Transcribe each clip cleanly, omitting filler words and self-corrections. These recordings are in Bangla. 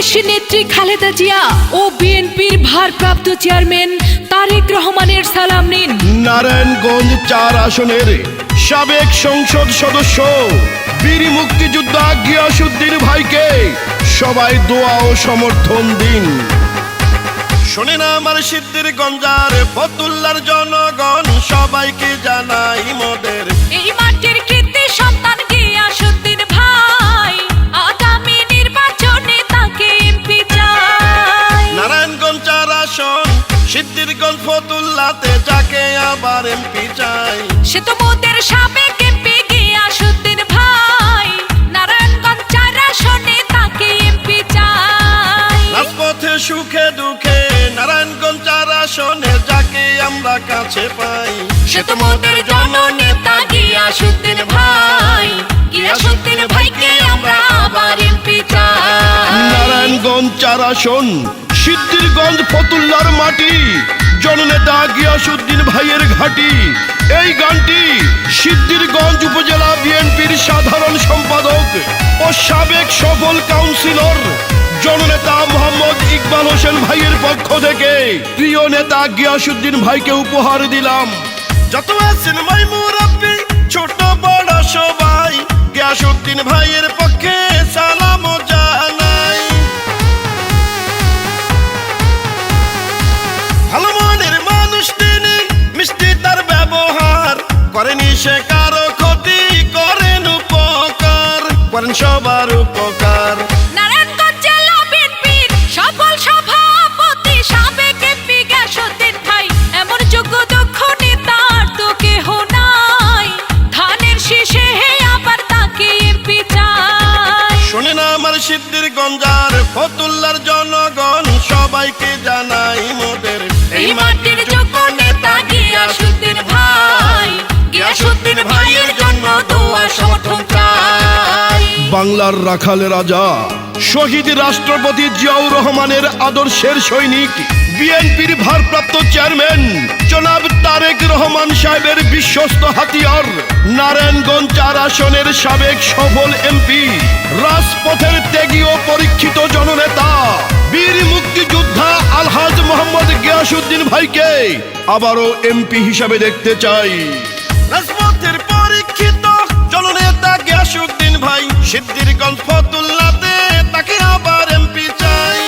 দেশ নেত্রী খালেদা জিয়া ও বিএনপির ভারপ্রাপ্ত চেয়ারম্যান তারেক রহমানের সালাম নিন। নারায়ণগঞ্জ ৪ আসনের সাবেক সংসদ সদস্য বীর মুক্তিযোদ্ধা গিয়াসউদ্দিন ভাইকে সবাই দোয়া ও সমর্থন দিন। শোনেন আমার সিদ্ধিরগঞ্জের ফতুল্লার জনগণ, সবাইকে জানাই মোদের এই মাটির কৃতি সন্তান গিয়াসউদ্দিন ভাই, আগামী নির্বাচনে তাকে এমপি চাই। নারায়ণগঞ্জ ৪ আসন সিদ্ধিরগঞ্জ ফতুল্লাতে যাকে আবার এমপি চাই, সে তো মোদের সাবেক এমপি গিয়াসউদ্দিন ভাই, নারায়ণগঞ্জ ৪ আসনে তাকে এমপি চাই। রাজপথে সুখে দুঃখে নারায়ণগঞ্জ ৪ আসনে যাকে আমরা কাছে পাই, সে তো মোদের জননেতা গিয়াসউদ্দিন ভাই, গিয়াসউদ্দিন ভাইকে আমরা আবার এমপি চাই। নারায়ণগঞ্জ ৪ আসন সিদ্ধিরগঞ্জ ফতুল্লার মাটি, জননেতা গিয়াসউদ্দিন ভাইয়ের ঘাঁটি। এই গানটি সিদ্ধিরগঞ্জ উপজেলা বিএনপির সাধারণ সম্পাদক ও সাবেক সফল কাউন্সিলর জননেতা মোহাম্মদ ইকবাল হোসেন ভাইয়ের পক্ষ থেকে প্রিয় নেতা গিয়াসউদ্দিন ভাইকে উপহার দিলাম। যত আছেন ভাই মুরব্বি ছোট বড় সবাই, গিয়াসউদ্দিন ভাইয়ের পক্ষে সালাম জানাই। ভালো মনের মানুষ তিনি, মিষ্টি তার ব্যবহার, করেনি সে কারো ক্ষতি, করেন উপকার, করেন সবার উপকার। নারায়ণগঞ্জ জেলা বিএনপির সফল সভাপতি সাবেক এমপি গিয়াসউদ্দিন ভাই, এমন যোগ্য দক্ষ নেতার তো কেহ নাই, ধানের শীষে আবার তাকে এমপি চাই। শোনেন আমার সিদ্ধিরগঞ্জের ফতুল্লার জনগণ, সবাইকে জানাই মোদের এই মাটির যোগ্য নেতা গিয়াসউদ্দিন ভাই, গিয়াসউদ্দিন ভাইয়ের জন্য দোয়া সমর্থন চাই। বাংলার রাখালে রাজা শহীদ রাষ্ট্রপতি জিয়াউর রহমানের আদর্শের সৈনিক বিএনপির ভারপ্রাপ্ত চেয়ারম্যান জনাব তারেক রহমান সাহেবের বিশ্বস্ত হাতিয়ার, নারায়ণগঞ্জ ৪ আসনের সাবেক সফল এমপি, রাজপথের ত্যাগী ও পরীক্ষিত জননেতা বীর মুক্তিযোদ্ধা আলহাজ মোহাম্মদ গিয়াসউদ্দিন ভাইকে আবারও এমপি হিসাবে দেখতে চাই। রাজপথের পরীক্ষিত জননেতা গিয়াসউদ্দিন ভাই, সিদ্ধিরগঞ্জ ফতুল্লাতে তাকে আবার এমপি চাই।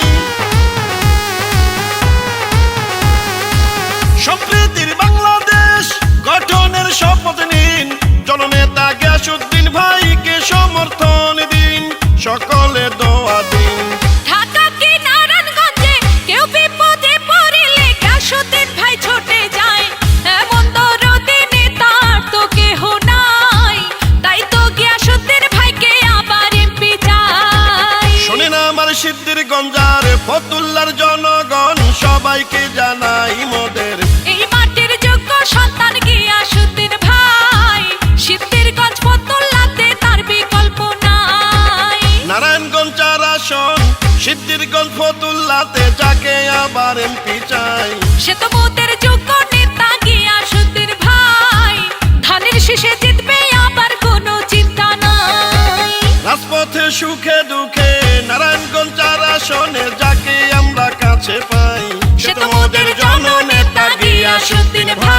সম্প্রীতির বাংলাদেশ গঠনের শপথ নিন, জননেতা গিয়াসউদ্দিন ভাইকে সমর্থন দিন, সকলে দোয়া দিন। ঢাকা কি নারায়ণগঞ্জে কেউ বিপদে পড়িলে গিয়াসউদ্দিন ভাই ছুটে যায়, এমন দরদি নেতার তো কেহ নাই, তাই তো গিয়াসউদ্দিন ভাইকে আবার এমপি চাই। শোনেন আমার সিদ্ধিরগঞ্জের ফতুল্লার জনগণ, সবাইকে জানাই মোদের এই মাটির যোগ্য সন্তান গিয়াসউদ্দিন ভাই, সিদ্ধিরগঞ্জ ফতুল্লাতে তার বিকল্প নাই। নারায়ণগঞ্জ ৪ আসন সিদ্ধিরগঞ্জ ফতুল্লাতে যাকে আবার এমপি চাই, সে তো মোদের যোগ্য নেতা গিয়াসউদ্দিন ভাই, ধানের শীষে জিতবে আবার কোনো চিন্তা নাই। রাজপথে সুখে দুঃখে নারায়ণগঞ্জ ৪ আসনে যাকে আমরা কাছে পাই, সে তো মোদের জননেতা গিয়াসউদ্দিন ভাই।